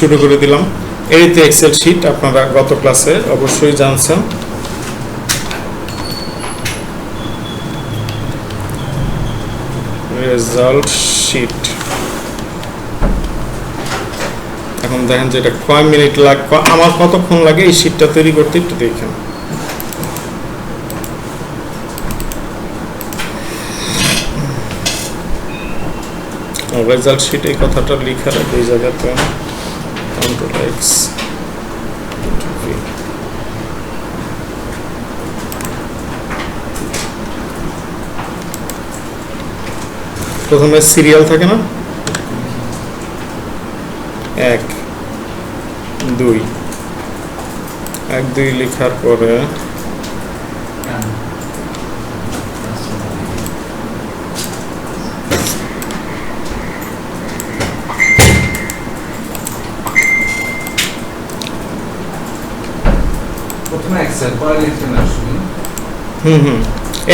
শুরু করে দিলাম। এই তো এক্সেল শিট, আপনারা গত ক্লাসে অবশ্যই জানছেন। Result sheet. এখন দেখেন যে এটা কয় মিনিট লাগবে, আমার কতক্ষণ লাগে এই শিটটা তৈরি করতে, একটু দেখেন। রেজাল্ট শিট এই কথাটা লেখা রাখবে এই জায়গাতে, কন্ট্রোল এক্স। প্রথমে সিরিয়াল থাকে না, 1 2 1 2 লেখার পরে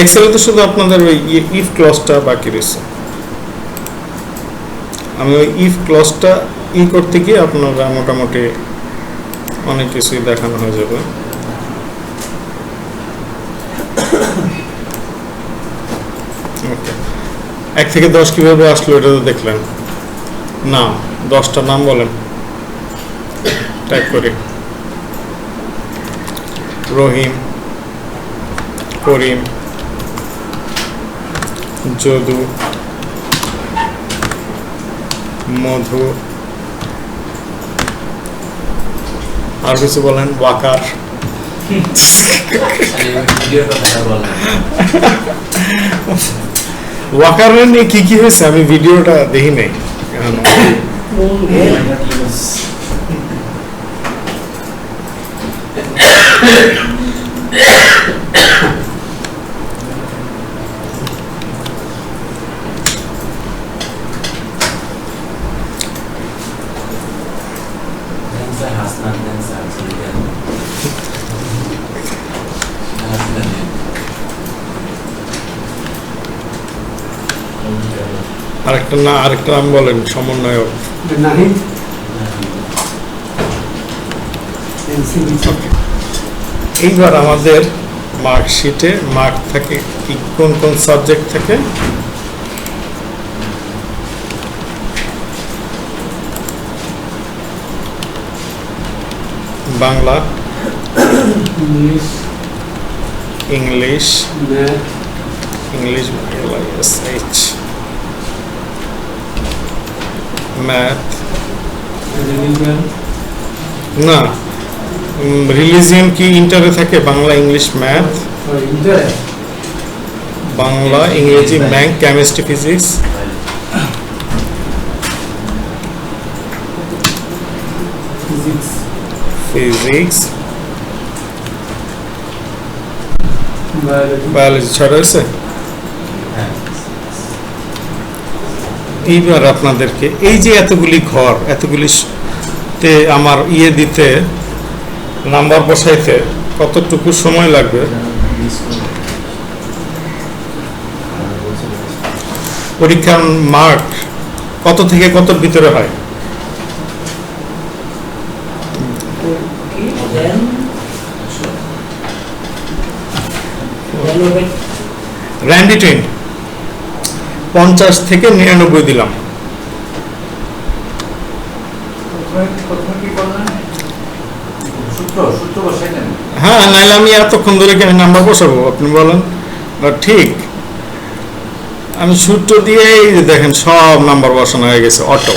এক্সেলে তো শুধু আপনাদের ওই ইফ ক্লজটা বাকি রয়েছে। আমি ওই ইফ ক্লজটা করতে গিয়ে আপনারা মোটামুটি অনেক কিছুই দেখানো হয়ে যাবে। ওকে, 1 থেকে 10 কিভাবে আসলো এটা তো দেখলেন। নাম, 10টা নাম বলেন, টাইপ করি। রহিম, করিম, যদু, মধু, আর কিছু বলেন, ওয়াকার। ওয়াকার নিয়ে কি কি হয়েছে আমি ভিডিওটা দেখি নাই। আরেকটা নাম বলেন, সমন্বয়ক। এইবার আমাদের মার্কশিটে মার্ক থাকে কি, কোন কোন সাবজেক্ট থাকে? বাংলা, ইংলিশ, ম্যাথ, না রিলিজিয়ন কি ইন্টারে থাকে? বাংলা, ইংলিশ, ম্যাথ, বাংলা, ইংরেজি, ম্যাথ, কেমিস্ট্রি, ফিজিক্স, বায়োলজি ছড়া হয়েছে। এইবার আপনাদেরকে এই যে এতগুলি ঘর, এতগুলিতে আমার দিতে, নাম্বার বসাইতে কতটুকু সময় লাগবে? পরীক্ষার মার্ক কত থেকে কতর ভিতরে হয়? র্যান্ডিটেন 50 থেকে 99 দিলাম। হ্যাঁ, নাইলে আমি এতক্ষণ ধরে কি নাম্বার বসাবো? আপনি বলেন। ঠিক, আমি সূত্র দিয়ে দেখেন সব নাম্বার বসানো হয়ে গেছে অটো।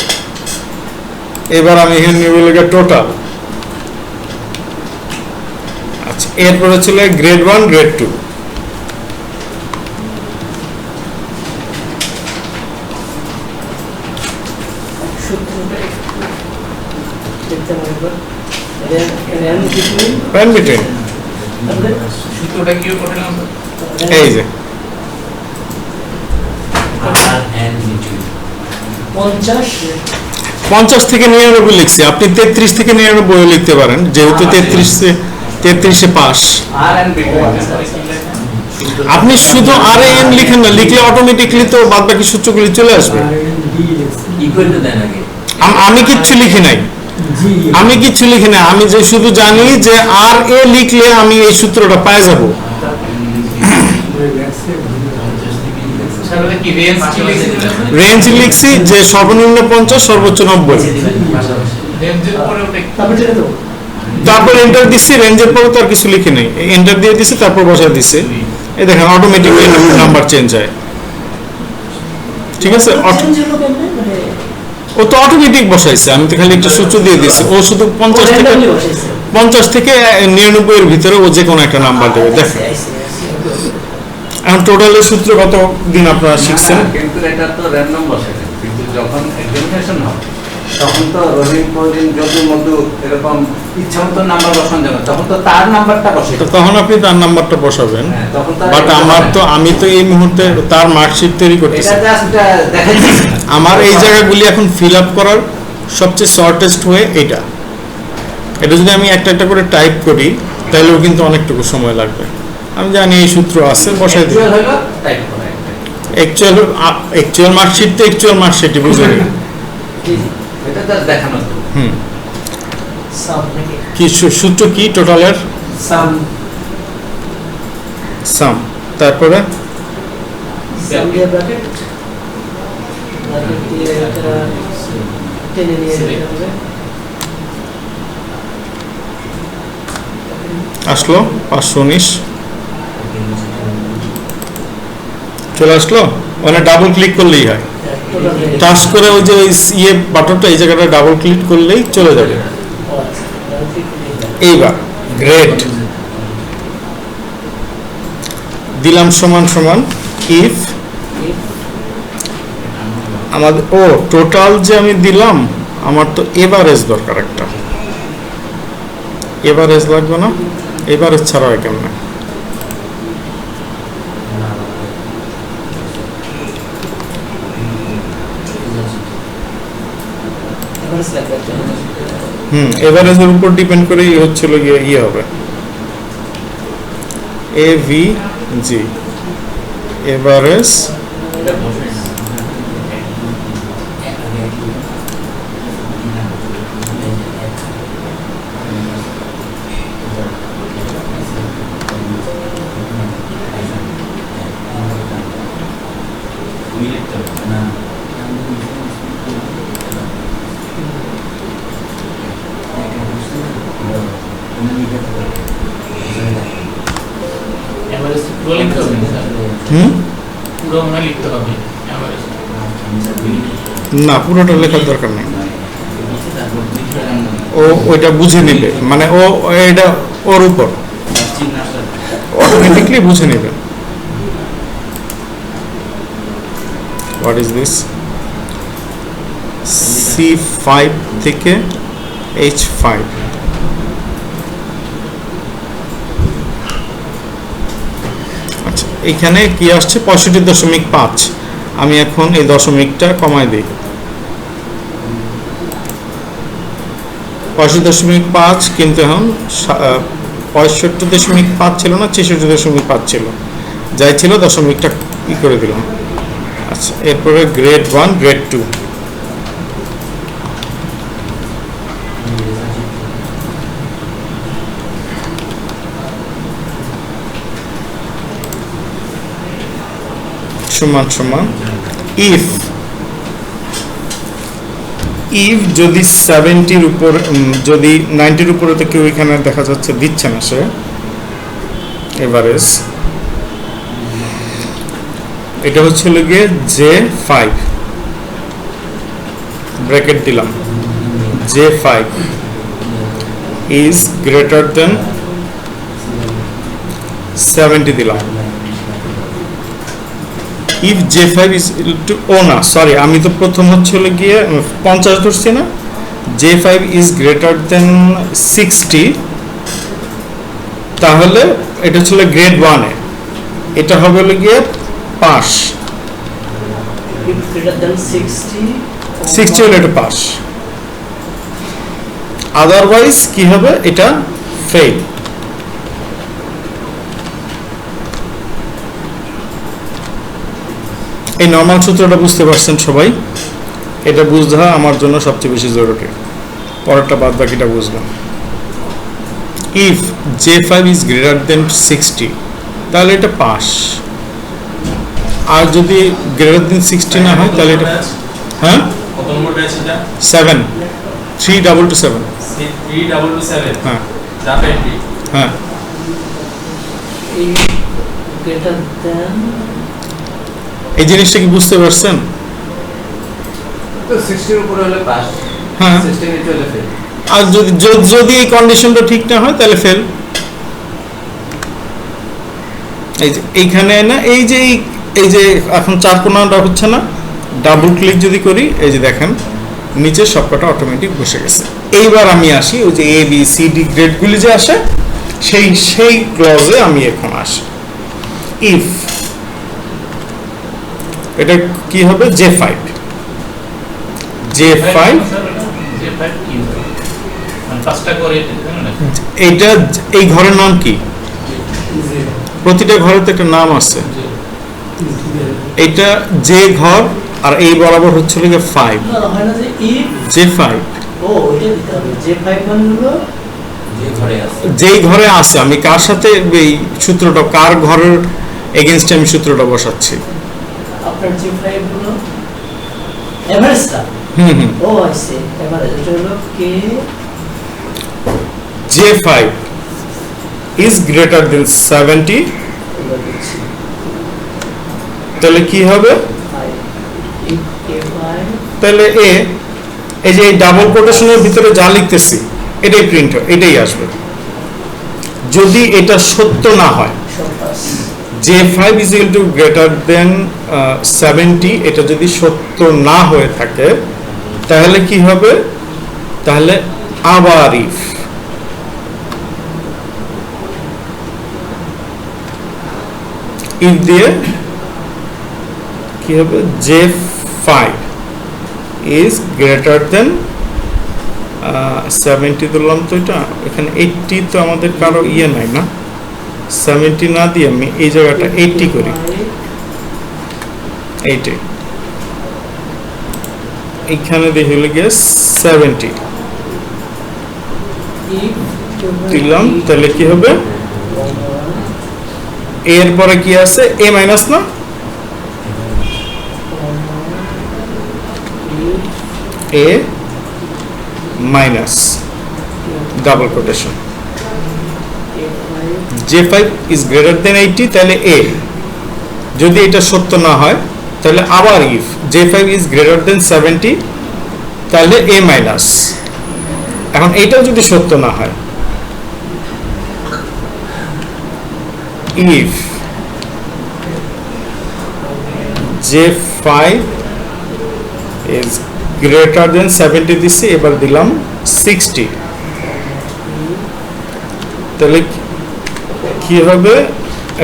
এবার আমি এখানে নিব টোটাল। আচ্ছা, এরপরে ছিল গ্রেড 1, গ্রেড 2। এই যে 50 থেকে 99 লিখছি, আপনি 33 থেকে 99 লিখতে পারেন, যেহেতু 33-এ পাস। আপনি শুধু আর এন লিখেন না, লিখলে অটোমেটিকলি তো বাদবাকি সূত্রগুলি চলে আসবে। আমি কিচ্ছু লিখি নাই, আমি কিছু লিখি না, আমি যে শুধু জানি যে আর এ লিখলে আমি এই সূত্রটা পাই যাব। রেঞ্জ লিখছি যে সর্বনিম্ন 50 সর্বোচ্চ 90, তারপর এন্টার দিচ্ছি। রেঞ্জের পরে তো আর কিছু লিখি নাই, এন্টার দিয়ে দিচ্ছি, তারপর বসায় দিচ্ছি। এই দেখেন অটোমেটিক নাম্বার চেঞ্জ হয়। ঠিক আছে, ও তো অটোমেটিক বসাইছে, আমি তো খালি একটা সূত্র দিয়ে দিচ্ছি। ও শুধু 50 থেকে 99 এর ভিতরে ও যে কোনো একটা নাম্বার দেবে। দেখেন এখন টোটালের সূত্র কত দিন আপনারা শিখছেন? কিন্তু এটা তো র্যান্ডম বসে, কিন্তু যখন এক্সামিনেশন হবে তখন তো রহিম প্রদিন যদি মধু এরকম ইচ্ছা মতো নাম্বার বসানো যাবে, তখন তো তার নাম্বারটা বসে, তখন আপনি তার নাম্বারটা বসাবেন। বাট আমি তো এই মুহূর্তে তার মার্কশিট তৈরি করতেছি। আমার এই জায়গাগুলি এখন ফিল আপ করার সবচেয়ে শর্টেস্ট ওয়ে এটা। এটা যদি আমি একটা একটা করে টাইপ করি তাহলেও কিন্তু অনেকটুকু সময় লাগবে। আমি জানি এই সূত্র আছে, বসাই দিই। অ্যাকচুয়াল মার্কশিট তো অ্যাকচুয়াল মার্কশিটই বুঝে নিই। কি সূত্র কি টোটালের? সাম, তারপরে আসলো 519 চলে আসলো। মানে ডাবল ক্লিক করলেই হয়, টাচ করে ওই যে ইয়ে বাটনটা এই জায়গাটা ডাবল ক্লিক করলেই চলে যাবে। এইবার গ্রেড দিলাম সমান সমান ইফ আমাদের টোটাল যে আমি দিলাম, আমার তো এভারেজ দরকার একটা। এভারেজ লাগবে না? এভারেজ ছাড়া হয় কেমন? এভারেজের উপর ডিপেন্ড করে হচ্ছিল ইয়ে হবে এভিজি এভারেজ। না, পুরোটা লেখার দরকার নেই, ও ওইটা বুঝে নেবে। মানে ও এটা ওর উপর অটোমেটিকলি বুঝে নেবে। What is this? C5 থেকে H5। আচ্ছা, এখানে কি আসছে? 65.5। আমি এখন এই দশমিকটা কমাই দিই। 65.5 কিন্তু এখন 65.5 ছিল না, 66.5 ছিল। যাই ছিল দশমিকটা ই করে দিলাম। আচ্ছা, এরপরে গ্রেড 1 গ্রেড 2। সমান সমান ইফ যদি 70-র উপর, যদি 90-র উপরে, তো কেউ এখানে দেখা যাচ্ছে দিচ্ছে না, সে এভারেজ। এটা হচ্ছিল গিয়ে J5, ব্র্যাকেট দিলাম, J5 ইজ গ্রেটার দেন 70 দিলাম। if J5 is to না সরি, আমি তো প্রথম হচ্ছিল গিয়ে 50 ধরছি না। J5 is greater than 60, তাহলে এটা ছিল গ্রেড 1 এ, এটা হবে হলো গিয়ে পাস। 60 হলে এটা পাস, আদারওয়াইজ কি হবে? এটা ফেল। এই নরমাল সূত্রটা বুঝতে পারছেন সবাই? এটা বুঝতে আমার জন্য সবচেয়ে বেশি জরুরি। পরেরটা বাদ বাকিটা বুঝবেন। If J5 is greater than 60 তাহলে এটা পাস, আর যদি গ্রেটার দেন 60 না হয় তাহলে এটা হ্যাঁ কত নম্বর ব্যাচ এটা? 7 3227 3227 হ্যাঁ ডাটা এন্ট্রি। হ্যাঁ if greater than এই জিনিসটা কি বুঝতে পারছেন? তো 60 এর উপরে হলে পাস, হ্যাঁ 60 এর নিচে হলে ফেল। আর যদি এই কন্ডিশনটা ঠিক না হয় তাহলে ফেল। এই যে এইখানে না এই যে এখন চার কোণাটা হচ্ছে না, ডাবল ক্লিক যদি করি এই যে দেখেন নিচে সবকটা অটোমেটিক বসে গেছে। এইবার আমি আসি ওই যে এ বি সি ডি গ্রেডগুলি যে আসে সেই ক্লজে আমি এখন আসি। ইফ এটা কি হবে J5 J5 কি হবে? মানে পাঁচটা করে জানেন না? এইটা এই ঘরের নাম কি? প্রতিটা ঘরের তো একটা নাম আছে। এটা যে ঘর আর এই বরাবর হচ্ছে হলো 5 না হয় না যে if J5 ও ওইটা দিতে হবে J5 মানে হলো যে ঘরে আছে যেই ঘরে আছে আমি কার সাথে এই সূত্রটা কার ঘরের এগেইনস্টে আমি সূত্রটা বসাচ্ছি। আপনার J5 হলো এভারেজটা। ও আইছে এভারেজ এটা হলো K J5 is greater than 70 এবার দিচ্ছি তাহলে কি হবে? 5 if K5 তাহলে এই যে এই ডাবল কোটেশনের ভিতরে যা লিখতেছি এটাই প্রিন্ট হয়, এটাই আসবে। যদি এটা সত্য না হয় সপাস J5 is equal to greater than 70 এটা যদি সত্য না হয়ে থাকে তাহলে কি হবে? তাহলে আবার if দিয়ে কি হবে? J5 is greater than 70 ধরলাম তো এটা এখানে 80 তো আমাদের কারো ইয়ে নাই না, 70 না দিয়ে আমি এই জায়গাটা 80 করি। 80 এইখানে দেখে হলো গিয়ে 70 if দিলাম তাহলে কি হবে? এর পরে কি আছে? a মাইনাস না a minus double quotation J5 is greater than 80 তাহলে a, যদি এটা সত্য না হয় তাহলে আবার if J5 is greater than 70 তাহলে a মাইনাস। এখন এটাও যদি সত্য না হয় if J5 is greater than 70 দিচ্ছি, এবার দিলাম 60 তাহলে কি হবে?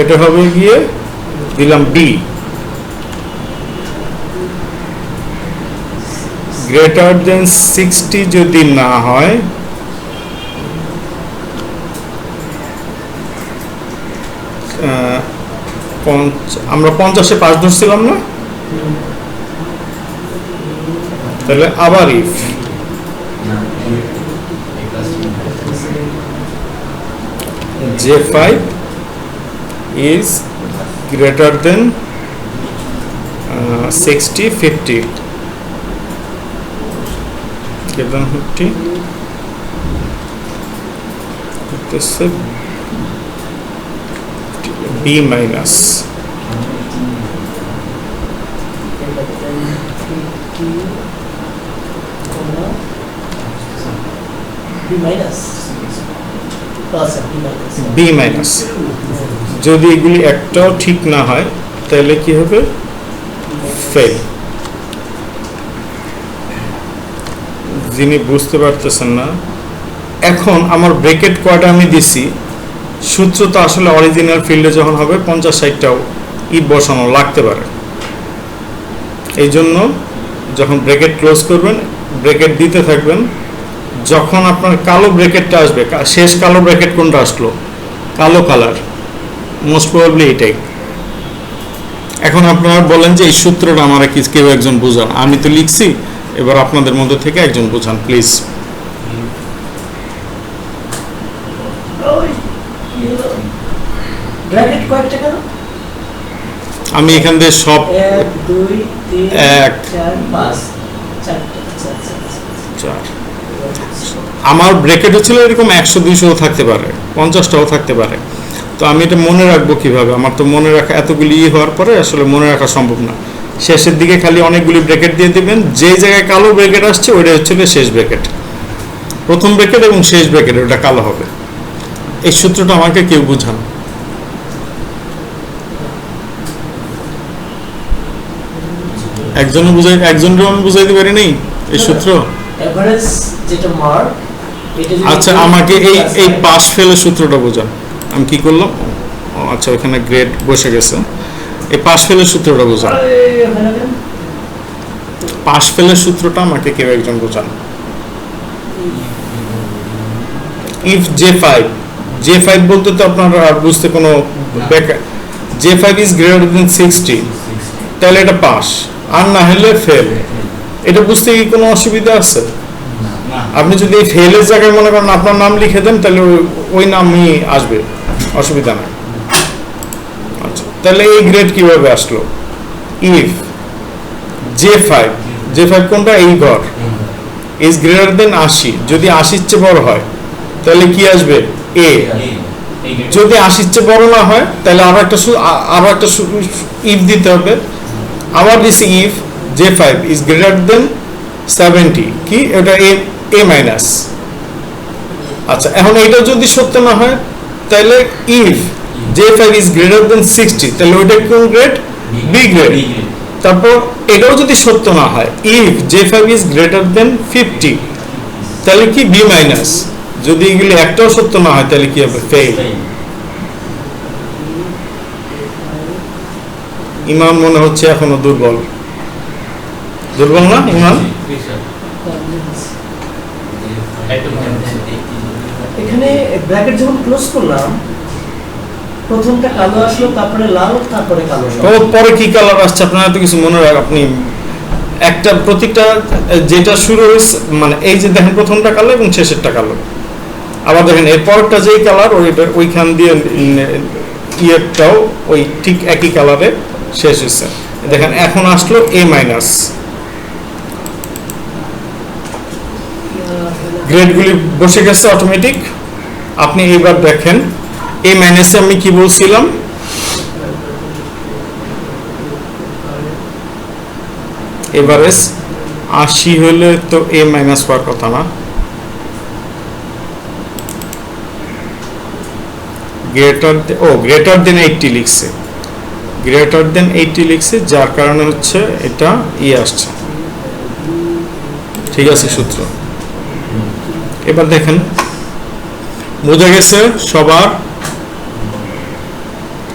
এটা হবে গিয়ে দিলাম B greater than 60 যদি না হয় আমরা 50-এ 5 ধরছিলাম না, তাহলে আবার if J5 is greater than 60 50 greater than 50 হচ্ছে B minus B minus আচ্ছা B minus যদি এগুলি একটাও ঠিক না হয় তাহলে কি হবে? ফেল। যিনি বুঝতে পারতেছেন না, এখন আমার ব্রেকেট কয়টা আমি দিছি, সূত্র তো আসলে অরিজিনাল ফিল্ডে যখন হবে 50-60টাও ইফ বসানো লাগতে পারে। এই জন্য যখন ব্রেকেট ক্লোজ করবেন ব্রেকেট দিতে থাকবেন, যখন আপনার কালো ব্রেকেটটা আসবে, শেষ কালো ব্রেকেট কোনটা আসলো? কালো কালার, মোস্ট প্রবাবলি এটাই। এখন আপনারা বলেন যে এই সূত্রটা আমার কেউ একজন বোঝান, আমি তো লিখছি, এবার আপনাদের মধ্যে থেকে একজন বোঝান প্লিজ। ব্র্যাকেট কয়েকটা কেন? আমি এখান দিয়ে সব 1 2 3 এক। 4 5 চারটে। আচ্ছা আচ্ছা আচ্ছা। চার। আমার ব্রেকেটও ছিল এরকম 100 200 থাকতে পারে, 50টাও থাকতে পারে। তো আমি এটা মনে রাখবো কিভাবে? আমার তো মনে রাখা এতগুলি হওয়ার পরে আসলে মনে রাখা সম্ভব না। শেষের দিকে খালি অনেকগুলি ব্রেকেট দিয়ে দিবেন, যে জায়গায় কালো ব্রেকেট আসছে ওইটা হচ্ছে শেষ ব্রেকেট, প্রথম ব্রেকেট এবং শেষ ব্রেকেট ওটা কালো হবে। এই সূত্রটা আমাকে কেউ বুঝান। একজনও আমি বুঝাইতে পারি নাই এই সূত্র। এভারেজ যেটা মার্ক, এটা যদি আচ্ছা আমাকে এই পাস ফেলের সূত্রটা বোঝান। আমি কি করলাম? ও আচ্ছা, ওখানে গ্রেড বসে গেছে। এই পাস ফেলের সূত্রটা বোঝান। পাস ফেলের সূত্রটা আমাকে কেউ একজন বোঝান। ইফ J5 বলতে তো আপনার আর বুঝতে কোনো J5 ইজ গ্রেটার দেন 60, তাহলে এটা পাস, আর না হলে ফেল। এটা বুঝতে কি কোনো অসুবিধা আছে? আপনি যদি এই ফেলের জায়গায় মনে করেন আপনার নাম লিখে দেন, তাহলে ওই নামই আসবে, অসুবিধা নাই। আচ্ছা, তাহলে এই গ্রেড কিভাবে আসলো? ইফ J5 কোনটা? এই ঘর ইজ গ্রেটার দেন 80, যদি 80 চেয়ে বড় হয় তাহলে কি আসবে? এ। যদি 80 চেয়ে বড় না হয় তাহলে আরো একটা ইফ দিতে হবে। আবার দিছি if J5 is greater than 70, কি এটা? এ মাইনাস। আচ্ছা, এখন এটা যদি সত্য না হয় তাহলে if J5 is greater than 60, তাহলে ওইটা কোন গ্রেড? B grade. তারপর এটাও যদি সত্য না হয়, if J5 is greater than 50, তাহলে কি? B minus. যদি এগুলি একটাও সত্য না হয় তাহলে কি হবে? ফেল। ইমাম মনে হচ্ছে এখনো দুর্বল না ইমাম? এখানে ব্র্যাকেট যখন ক্লোজ করলাম, প্রথমটা কালো আসলো, তারপরে লাল, তারপরে কালো। তো পরে কি কালার আসছে আপনার এত কিছু মনে রাখ? আপনি একটা প্রত্যেকটা যেটা শুরু হয়েছে, মানে এই যে দেখেন প্রথমটা কালো এবং শেষেরটা কালো, আবার দেখেন এরপরটা যেই কালার ওইখান দিয়ে ইয়েরটাও ওই ঠিক একই কালারে শেষ হয়েছে। দেখেন এখন আসলো এ মাইনাস। গ্রেডগুলি বসে গেছে অটোমেটিক। আপনি এবার দেখেন এ মাইনাসে আমি কি বলছিলাম? এভারেজ 80 হলে তো এ মাইনাস হওয়ার কথা না। গ্রেটার দেন 80 লিখছে, গ্রেটার দেন 80 লিখছে, যার কারণে হচ্ছে এটা আসছে। ঠিক আছে সূত্র। এবার দেখেন বোঝা গেছে সবার।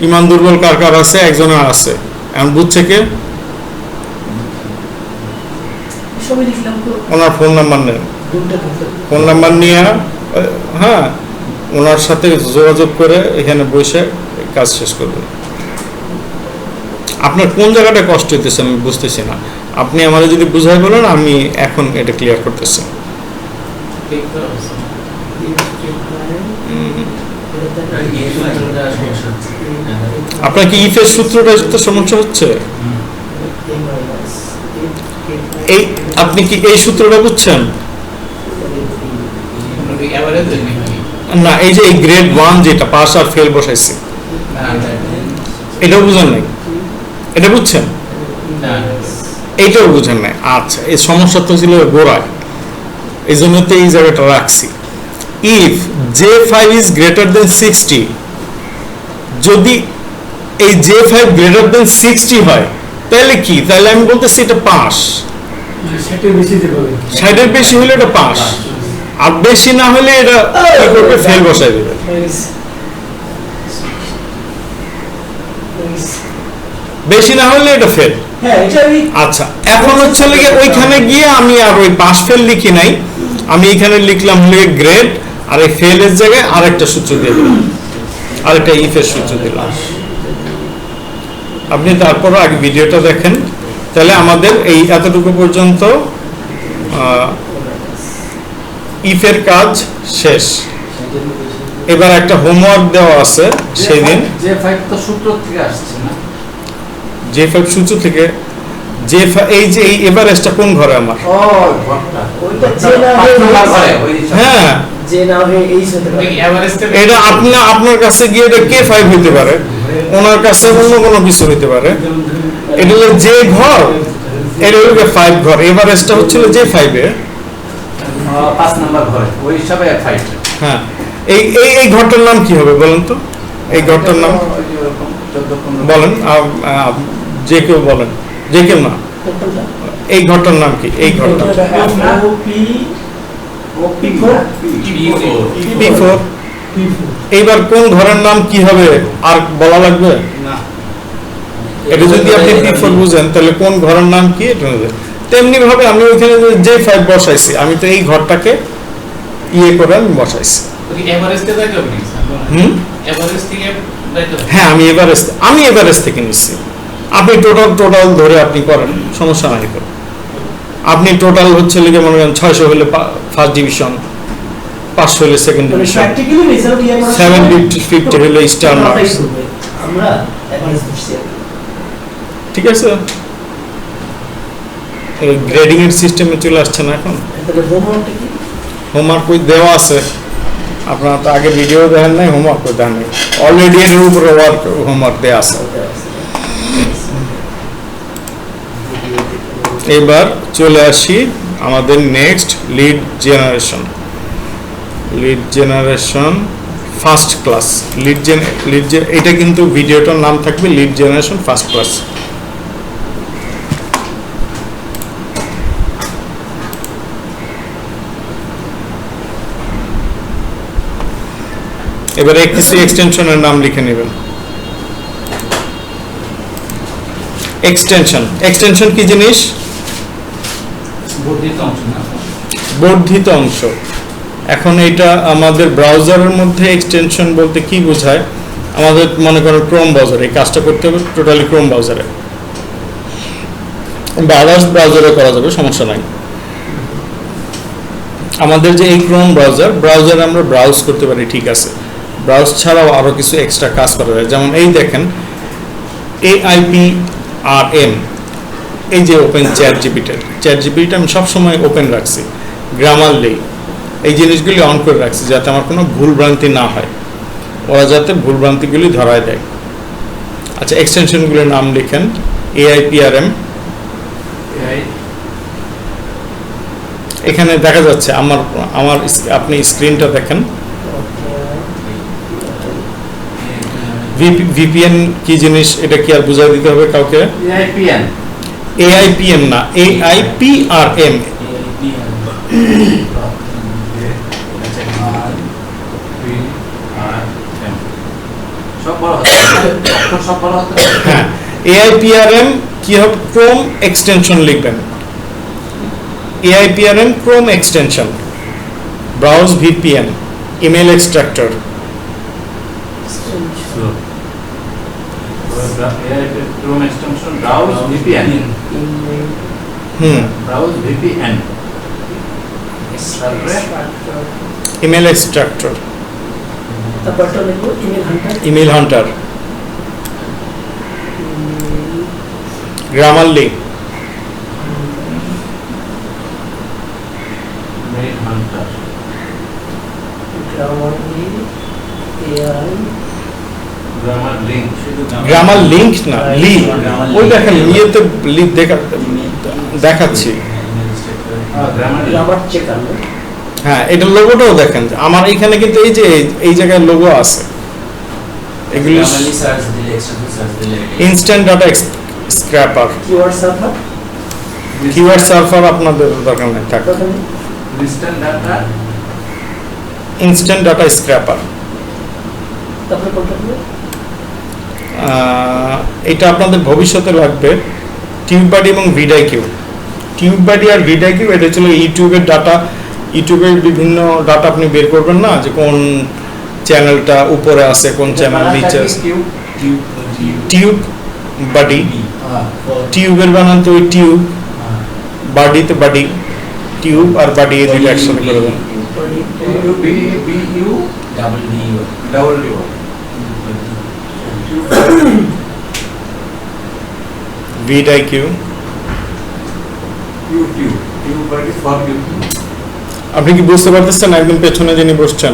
ইমান দুর্বল কার কার আছে? একজনের আছে। এখন বুঝছে কে? ওনার ফোন নাম্বার নেন, ফোন নাম্বার নিয়ে হ্যাঁ ওনার সাথে যোগাযোগ করে এখানে বসে কাজ শেষ করবে। আপনার কোন জায়গাটা কষ্ট হইতেছে আমি বুঝতেছি না, আপনি আমাদের যদি বুঝাই বলেন আমি এখন এটা ক্লিয়ার করতেছি। আপনার কি ইফের সূত্রটা সমস্যা হচ্ছে? এই আপনি কি এই সূত্রটা বুঝছেন না? এই যে এই গ্রেড 1 যেটা পাস আর ফেল বসাইছে, এটাও বুঝেন নাই? এটা বুঝছেন? এইটাও বুঝেন নাই? আচ্ছা, এই সমস্যা তো ছিল গোড়ায়, এই জন্য তো এই জায়গাটা রাখছি। If J5 is greater than 60, যদি এই J5 গ্রেটার দেন 60 হয় তাহলে কি? তাহলে আমি বলতেছি এটা পাস। 60-এর বেশি হলে এটা পাস, আর বেশি না হলে এটা কি করবে? ফেল বসাই দেবে। বেশি না হলে এটা ফেল। আচ্ছা, এখন হচ্ছে ওইখানে গিয়ে আমি আর ওই পাস ফেল লিখি নাই, আমি এখানে লিখলাম গ্রেড, আর এই ফেলের জায়গায় আরেকটা সূত্র দিয়ে দিলাম, আরেকটা ইফের সূত্র দিলাম। আপনি তারপর আগে ভিডিওটা দেখেন, তাহলে আমাদের এই এতটুকু পর্যন্ত ইফের কাজ শেষ। এবার একটা হোমওয়ার্ক দেওয়া আছে সেদিন J5 তো সূত্র থেকে আসছে না? J5 সূত্র থেকে J5 এই যে এই এভারেস্টটা কোন ঘরে আমার ও ঘরটা ওইটা যে না পাঁচ নম্বর ঘরে ওই হ্যাঁ যে না হয়ে এই সাথে এভারেস্টের এটা আপনার কাছে গিয়ে এটা K5 হইতে পারে, ওনার কাছে অন্য কোনো কিছু হইতে পারে। এটা হলো যে ঘর, এটা হলো 5 ঘর, এভারেস্টটা হচ্ছিল J5 এ। 5 নম্বর ঘরে ওই হিসাবে 5। হ্যাঁ, এই এই এই ঘরটার নাম কি হবে বলেন তো? এই ঘরটার নাম বলেন, যে কেউ বলেন, যে কেউ না, এই ঘরটার নাম কি? এই ঘরটা P4। এইবার কোন ঘরের নাম কি হবে আর বলা লাগবে? না এটা যদি আপনি P4 বুঝেন তাহলে কোন ঘরের নাম কি এটা হবে। তেমনি ভাবে আমি ওইখানে J5 বসাইছি, আমি তো এই ঘরটাকে ইয়ে করে আমি বসাইছি। ওই এভারেস্টে যাইতে হবে নাকি স্যার? এভারেস্ট থেকে যাইতে হবে? হ্যাঁ, আমি এভারেস্ট থেকে নিচ্ছি। আপনি টোটাল ধরে আপনি করেন, সমস্যা নাই তো। আপনি টোটাল হচ্ছে লিখে মনে করেন 600 হলে ফার্স্ট ডিভিশন, 500 হলে সেকেন্ড ডিভিশন, প্র্যাকটিক্যালি রেজাল্ট দিয়ে আমরা 750 হলে স্টার মার্কস। আমরা এভারেজ দিচ্ছি। ঠিক আছে, এই গ্রেডিং এর সিস্টেমে চলে আসছে না এখন। তাহলে হোমওয়ার্কটা কি? হোমওয়ার্ক কই দেওয়া আছে, আপনারা তো আগে ভিডিও দেখেন নাই, হোমওয়ার্ক কই দেখেন নাই, অলরেডি এর উপরে হোমওয়ার্ক দেওয়া আছে। এবার চলে আসি আমাদের next lead generation first class. এটা কিন্তু ভিডিওটার নাম থাকবে লিড জেনারেশন ফার্স্ট ক্লাস। এবারে কিছু এক্সটেনশনের নাম লিখে নেবেন। এক্সটেনশন কি জিনিস? বর্ধিত অংশ না? বর্ধিত অংশ। এখন এটা আমাদের ব্রাউজারের মধ্যে এক্সটেনশন বলতে কি বোঝায়? আমাদের মনে করেন ক্রোম ব্রাউজারে এই কাজটা করতে হবে, টোটালি ক্রোম ব্রাউজারে, বা আদার্স ব্রাউজারে করা যাবে, সমস্যা নাই। আমাদের যে এই ক্রোম ব্রাউজারে আমরা ব্রাউজ করতে পারি, ঠিক আছে। ব্রাউজ ছাড়াও আরো কিছু এক্সট্রা কাজ করা যায়, যেমন এই দেখেন AIPRM, এই যে ওপেন চ্যাট জিপিটি আমি সবসময় ওপেন রাখছি। গ্রামারলি এই জিনিসগুলি অন করে রাখছি যাতে আমার কোনো ভুলভ্রান্তি না হয়, ওরা যাতে ভুলভ্রান্তিগুলি ধরায় দেয়। আচ্ছা, এক্সটেনশনগুলোর নাম লিখেন। AIPRM, এখানে দেখা যাচ্ছে আমার আপনি স্ক্রিনটা দেখেন। VPN কি জিনিস এটা কি আর বুঝাই দিতে হবে কাউকে? AIPN না, AIPRM। হ্যাঁ, AIPRM কি হবে? ক্রোম এক্সটেনশন লিখবেন। AIPRM Chrome extension, browse VPN, email extractor. Chrome extension browse VPN. Browse VPN. Email extractor, তারপরটা লিখো email hunter, Grammarly, Mail hunter. Grammar link. Grammar link না, লি। ওই দেখেন ইয়েতে লি দেখাচ্ছি। Grammar link. গ্রামার চেকার না? হ্যাঁ, এটা লোগোটাও দেখেন, আমার এখানে কিন্তু এই যে এই জায়গায় লোগো আছে। এগুলি instant data scraper, keyword server আপনাদের দরকার নেই, থাক। Distant data. Instant data scraper, তারপরে কোনটা হবে? এটা আপনাদের ভবিষ্যতে লাগবে। টিউববাডি এবং ভিডাইকিউ। টিউববাডি আর ভিডাইকিউ এটা ছিল ইউটিউবের ডাটা, ইউটিউবের বিভিন্ন ডাটা আপনি বের করবেন না, যে কোন চ্যানেলটা উপরে আছে, কোন চ্যানেল নিচে আছে। টিউব বাডি, টিউবের বানান তো ওই টিউব, বাডিতে বাডি, টিউব আর বাডি এই দুইটা একসাথে করে দেন। BU double D double D O. VIQ, Q but is for Q. আপনি কি বুঝতে পারতেছেন একদম পেছনে যিনি বসছেন?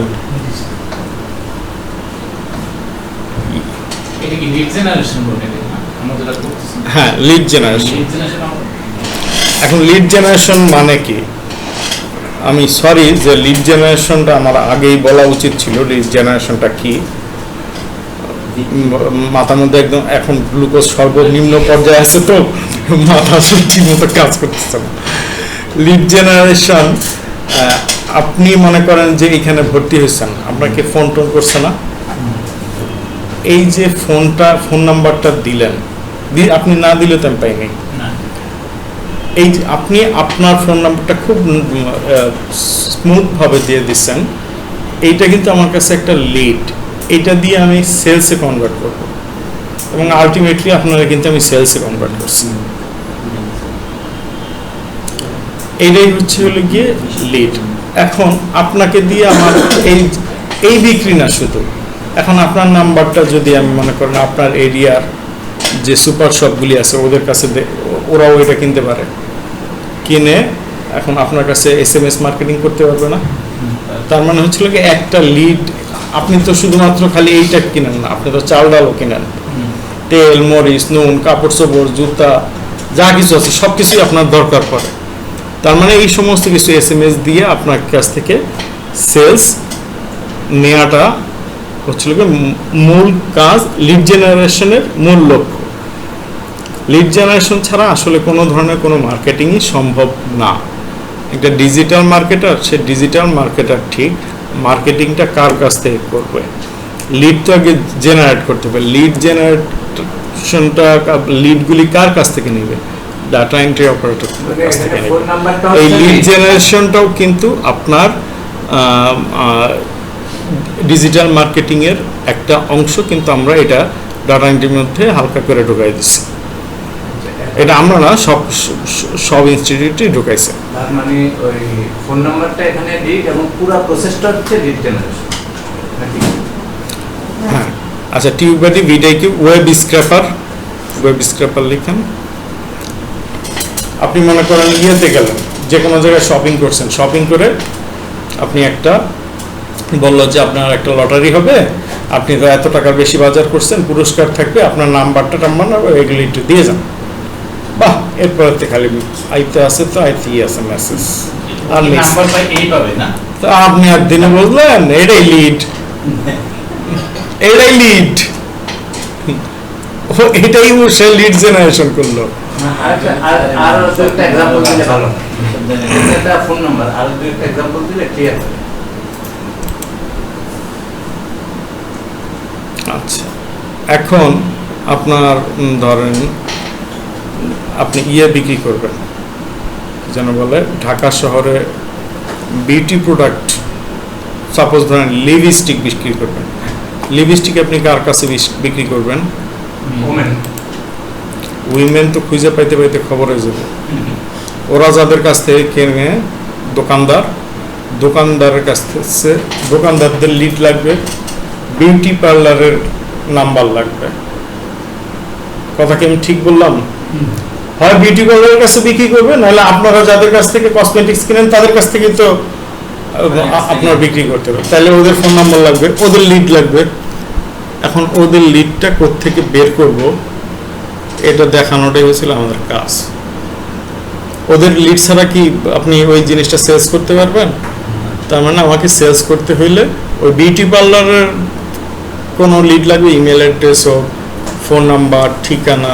এটা কি লিড জেনারেশন বলে না আমরা যেটা করতেছি হ্যাঁ, লিড জেনারেশন। লিড জেনারেশন এখন লিড জেনারেশন মানে কি? আমি সরি যে লিড জেনারেশনটা আমার আগেই বলা উচিত ছিল। লিড জেনারেশনটা কি মাথার মধ্যে একদম এখন গ্লুকোজ সর্বনিম্ন পর্যায়ে আছে, তো মাথা ঠিক মতো কাজ করতেছে না। লিড জেনারেশন, আপনি মনে করেন যে এখানে ভর্তি হয়েছেন, আপনাকে ফোন টোন করছে না, এই যে ফোন নাম্বারটা দিলেন, আপনি না দিলে তো আমি পাইনি। না এই যে আপনি আপনার ফোন নাম্বারটা খুব স্মুথভাবে দিয়ে দিচ্ছেন, এইটা কিন্তু আমার কাছে একটা লিড, এইটা দিয়ে আমি সেলসে কনভার্ট করব এবং আলটিমেটলি আপনারা কিন্তু আমি সেলসে কনভার্ট করছি। এইটাই হলো গিয়ে লিড। এখন আপনাকে দিয়ে আমার এই বিক্রি না শুধু, এখন আপনার নাম্বারটা যদি আমি মনে করেন আপনার এরিয়ার যে সুপার শপগুলি আছে ওদের কাছে ওরাও এটা কিনতে পারে, কিনে এখন আপনার কাছে SMS মার্কেটিং করতে পারবে না। তার মানে হচ্ছিল কি একটা লিড, আপনি তো শুধুমাত্র খালি এইটা কিনেন না, আপনি তো চাল ডালও কিনেন, তেল মরিচ নুন কাপড় চোপড় জুতা যা কিছু আছে সব কিছুই আপনার দরকার পড়ে। তার মানে এই সমস্ত কিছু SMS দিয়ে আপনার কাছ থেকে সেলস নেওয়াটা হচ্ছিল কি মূল কাজ, লিড জেনারেশনের মূল লক্ষ্য। লিড জেনারেশন ছাড়া আসলে কোনো ধরনের কোনো মার্কেটিংই সম্ভব না। একটা ডিজিটাল মার্কেটার, সে ডিজিটাল মার্কেটার ঠিক, মার্কেটিংটা কার কাছ থেকে করবে? লিড তো আগে জেনারেট করতে হবে। লিড জেনারেশনটা, লিডগুলি কার কাছ থেকে নেবে? ডাটা এন্ট্রি অপারেটর কাছ থেকে নেবে। ফোন নাম্বারটা এই লিড জেনারেশনটাও কিন্তু আপনার ডিজিটাল মার্কেটিংয়ের একটা অংশ, কিন্তু আমরা এটা ডাটা এন্ট্রির মধ্যে হালকা করে ঢুকাই দিচ্ছি। এটা আমরা না, সব ইনস্টিটিউটই ঢুকাইছে। তার মানে ওই ফোন নাম্বারটা এখানে লিড এবং পুরো প্রসেসটা হচ্ছে লিড জেনারেশন নাকি? হ্যাঁ, আচ্ছা টিউবারটি VIQ ওয়েব স্ক্র্যাপার লিখেন। আপনি মনে করেন ইয়েতে গেলেন, যে কোনো জায়গায় শপিং করছেন, শপিং করে আপনি একটা বললো যে আপনার একটা লটারি হবে, আপনি তো এত টাকার বেশি বাজার করছেন, পুরস্কার থাকবে, আপনার নাম্বারটা এগুলি একটু দিয়ে যান। বাহ, এরপর খালি আইতে আছে, তো আইতেই আছে মেসেজ আর নাম্বার পাই এই পাবে না। তো আপনি একদিনে বললেন এটাই লিড, এটাই লিড, এটাই সে লিড জেনারেশন করলো। আর একটা এক্সাম্পল দিলে ভালো। এটা ফোন নাম্বার, আর একটা এক্সাম্পল দিলে ক্লিয়ার হবে। আচ্ছা, এখন আপনার ধরেন আপনি বিক্রি করবেন, যেন বলে ঢাকা শহরে বিউটি প্রোডাক্ট, সাপোজ ধরেন লিপস্টিক বিক্রি করবেন। লিপস্টিক আপনি কার কাছে বিক্রি করবেন? উইমেন তো খুঁজে পাইতে পাইতে খবর হয়ে যাবে। ওরা যাদের কাছ থেকে কেনে, দোকানদারের কাছ থেকে, দোকানদারদের লিড লাগবে, বিউটি পার্লারের নাম্বার লাগবে। কথা কি আমি ঠিক বললাম? হয় বিউটি পার্লারের কাছে বিক্রি করবে, নাহলে আপনারা যাদের কাছ থেকে কসমেটিক্স কিনেন তাদের কাছ থেকে তো আপনার বিক্রি করতে হবে। তাহলে ওদের ফোন নাম্বার লাগবে, ওদের লিড লাগবে। এখন ওদের লিডটা কোত্থেকে বের করব, এটা দেখানোটাই হয়েছিল আমাদের কাজ। ওদের লিড ছাড়া কি আপনি ওই জিনিসটা সেলস করতে পারবেন? তার মানে আমাকে সেলস করতে হইলে ওই বিউটি পার্লারের কোনো লিড লাগবে, ইমেল অ্যাড্রেস হোক, ফোন নাম্বার, ঠিকানা,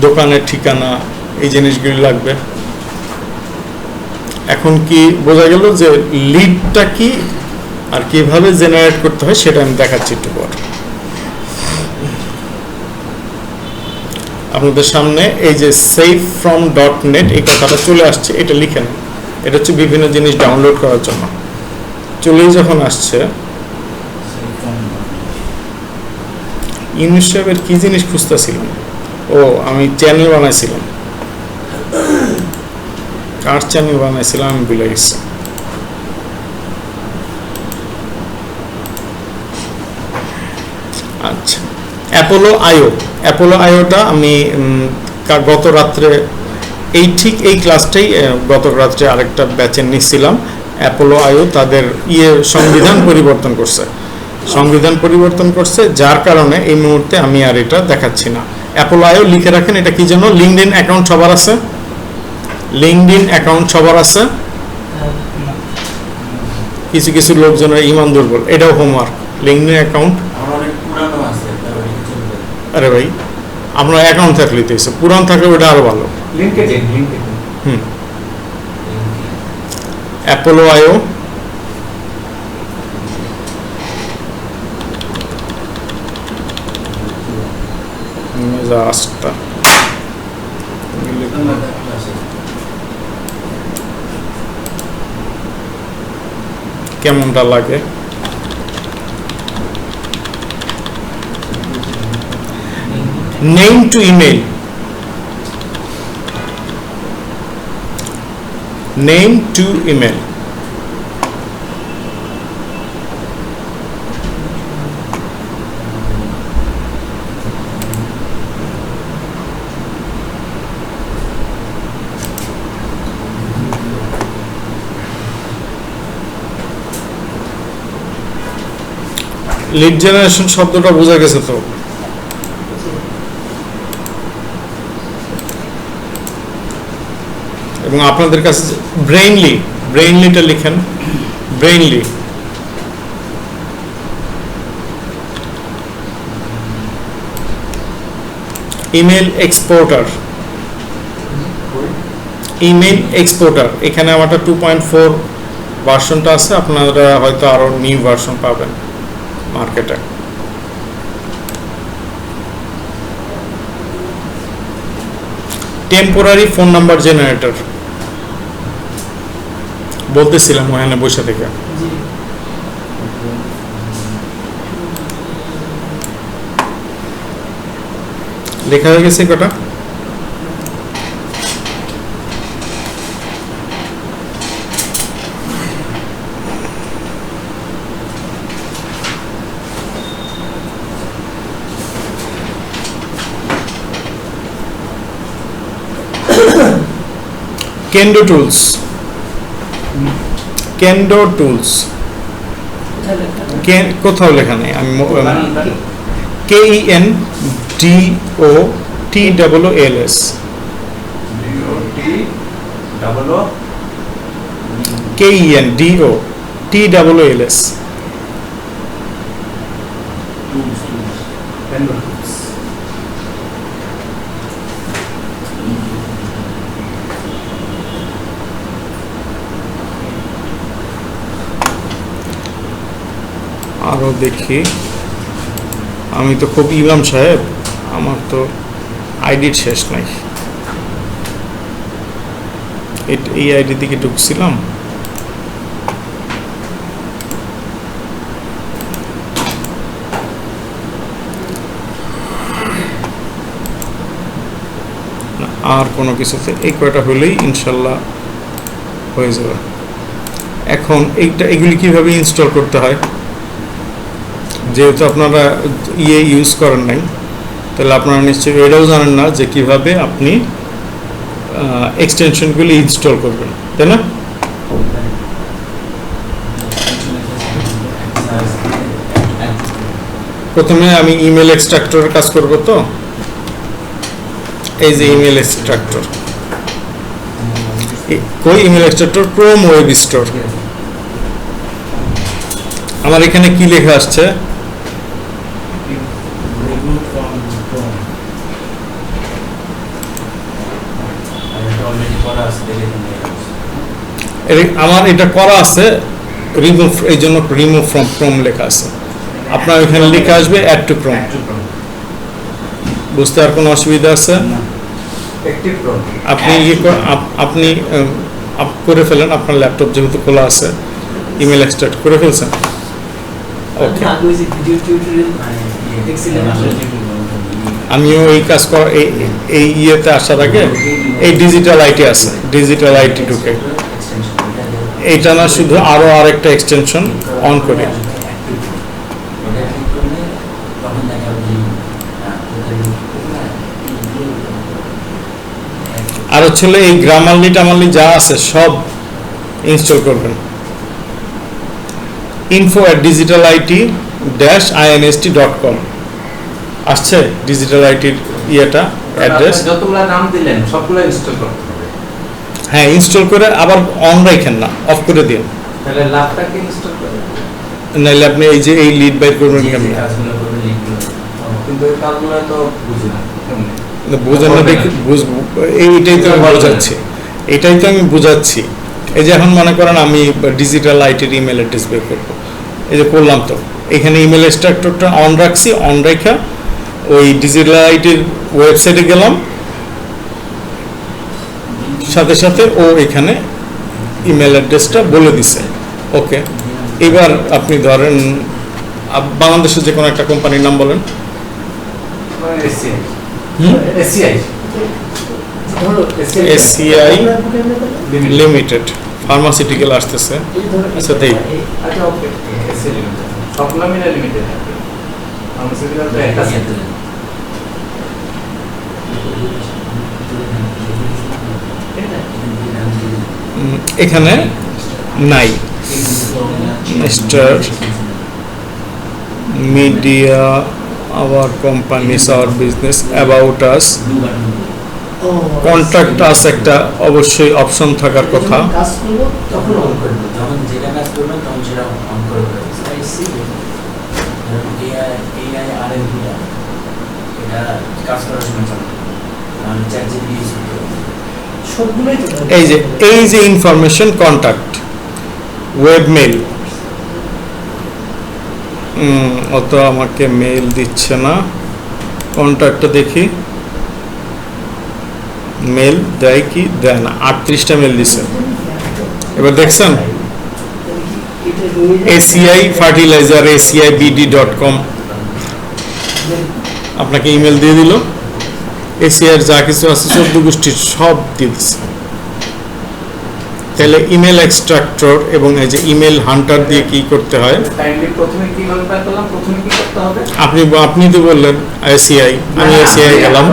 দোকানের ঠিকানা, এই জিনিসগুলি লাগবে। এখন কি বোঝা গেল যে লিডটা কি আর কিভাবে জেনারেট করতে হয় সেটা আমি দেখাচ্ছি একটু পর। আপনাদের সামনে এই যে savefrom.net এই কথাটা চলে আসছে, এটা লিখে নেন। এটা হচ্ছে বিভিন্ন জিনিস ডাউনলোড করার জন্য। চলেই যখন আসছে, ইউনুস সাহেবের কি জিনিস খুঁজতেছিলাম, ও আমি চ্যানেল বানাইছিলাম, কার চ্যানেল বানাইছিলাম আমি ভুলে গেছি। আচ্ছা, অ্যাপোলো আইওটা আমি গত রাত্রে এই ক্লাসটাই গত রাত্রে আরেকটা ব্যাচের নিচ্ছিলাম। অ্যাপোলো আইও তাদের সংবিধান পরিবর্তন করছে, যার কারণে এই মুহূর্তে আমি আর এটা দেখাচ্ছি না। অ্যাপোলো আইও লিখে রাখেন, এটা কি যেন? লিঙ্কডইন অ্যাকাউন্ট সবার আছে। কিছু কিছু লোকজনের ইমান দুর্বল, এটাও হোমওয়ার্ক। লিঙ্কডইন অ্যাকাউন্ট আরে ভাই, আপনার অ্যাকাউন্ট থাকলেই তো এসে, পুরান থাকলে ওটা আরো ভালো। অ্যাপোলো আইও মেজাজটা কেমনটা লাগে? Name to email, lead generation শব্দটা বোঝা গেছে তো? এবং আপনাদের কাছে ব্রেইনলিটা লিখেন, ব্রেইনলি। ইমেল এক্সপোর্টার, এখানে আমারটা 2.4 ভার্সনটা আছে, আপনারা হয়তো আরো নিউ ভার্সন পাবেন মার্কেটে। টেম্পোরারি ফোন নাম্বার জেনারেটর বলতেছিলাম ওখানে বসে থেকে। লেখা হয়ে গেছে কটা? কেন্ডো টুলস, কোথাও লেখা নেই। আমি KENDOTLS, KENDOTLS। আরো দেখি, আমি তো খুব ইমাম সাহেব, আমার তো আইডির শেষ নাই। এই আইডি দিকে ঢুকছিলাম, আর কোনো কিছুতে এই কয়টা হলেই ইনশাল্লাহ হয়ে যাবে। এখন এগুলি কিভাবে ইনস্টল করতে হয়, যেহেতু আপনারা ইউজ করেন নাই, তাহলে আপনারা নিশ্চয়ই এটাও জানেন না যে কিভাবে আপনি এক্সটেনশনগুলি ইনস্টল করবেন, তাই না? প্রথমে আমি ইমেল এক্সট্রাক্টরের কাজ করব। তো এই যে email extractor, email extractor Chrome web store. আমার এখানে কি লেখা আসছে? আমার এটা করা আছে, রিমুভ, এই জন্য রিমুভ ফ্রম ক্রোম লেখা আছে। আপনার এখানে লেখা আসবে অ্যাড টু ক্রোম। বুঝতে আর কোনো অসুবিধা আছে? আপনি করে ফেলেন, আপনার ল্যাপটপ যেহেতু খোলা আছে, ইমেল এক্সট্রাক্ট করে ফেলছেন। ওকে, আমিও এই কাজ করা, এই ইয়েতে আসার আগে এই ডিজিটাল আইটি আছে, ডিজিটাল আইটি ঢুকে এইটা না শুধু আরো আরেকটা এক্সটেনশন অন করে তখন দেখা যাবে যে আর হচ্ছে হলো এই গ্রামারলি টামারলি যা আছে সব ইনস্টল করবেন। info@digitalit-inst.com আসছে ডিজিটাল আইটির ইয়েটা অ্যাড্রেস। যতগুলো নাম দিলেন সবগুলো ইনস্টল করতে হবে। হ্যাঁ, ইনস্টল করে আবার অন রাখেন না, অফ করে দিন, তাহলে লাভটাকে ইনস্টল করে নাইলে আপনি এই যে এই লিড বাইর করবেন যে কেমন, কাজগুলো করবে লিঙ্কগুলো কিন্তু এই কাজগুলো তো বুঝি না কেমনে। বোঝেন না দেখে বুঝবো, এইটাই তো আমি বোঝাচ্ছি, এটাই তো আমি বোঝাচ্ছি। এই যে এখন মনে করেন আমি ডিজিটাল আইটির ইমেল অ্যাড্রেস বের করবো, এই যে করলাম তো, এখানে ইমেল স্ট্রাকচারটা অন রাখছি, অন রাখা ওই ডিজিটাল আইটির ওয়েবসাইটে গেলাম, সাথে সাথে ও এখানে ইমেল অ্যাড্রেসটা বলে দিছে। ওকে, এবার আপনি ধরেন বাংলাদেশের যে কোনো একটা কোম্পানির নাম বলেন। এসিআই হুম, এসিআই ধরো এসিআই লিমিটেড ফার্মাসিউটিক্যাল আসতেছে। আচ্ছা, দেই। আচ্ছা, ওকে, এসিআই লিমিটেড সবগুলো মিলে লিমিটেড থাকে। ফার্মাসিউটিক্যাল তো একটা সেক্টর। এখানে নাই star media, our companies, our business, about us, contact us একটা অবশ্যই অপশন থাকার কথা। কাজ করবো তখন অন করবো। যখন যেটা কাজ করবেন তখন সেটা অন করে দেবেন। এটা কাজ করার সময় চলে, আমি চ্যাট জিপিটি ইউজ করতে পারি। সবগুলোই তো এই যে ইনফরমেশন, কন্ট্যাক্ট, ওয়েবমেল, অত আমাকে মেল দিচ্ছে না, কন্ট্যাক্টটা দেখি মেল দেয় কি দেয় না। 38টা মেল দিচ্ছে। এবার দেখছেন এসিআই ফার্টিলাইজার ACIBD.com আপনাকে ইমেল দিয়ে দিল, এসিআর যা কিছু আছে 14 গোষ্ঠীর সব দিয়ে দিচ্ছে। তাহলে ইমেল এক্সট্রাক্টর এবং এই যে ইমেল হান্টার দিয়ে কি করতে হয়, কাইন্ডলি প্রথমে কিভাবে বের করলাম, প্রথমে কি করতে হবে? আপনি তো বললেন এসিআই, আমি এসিআই গেলাম,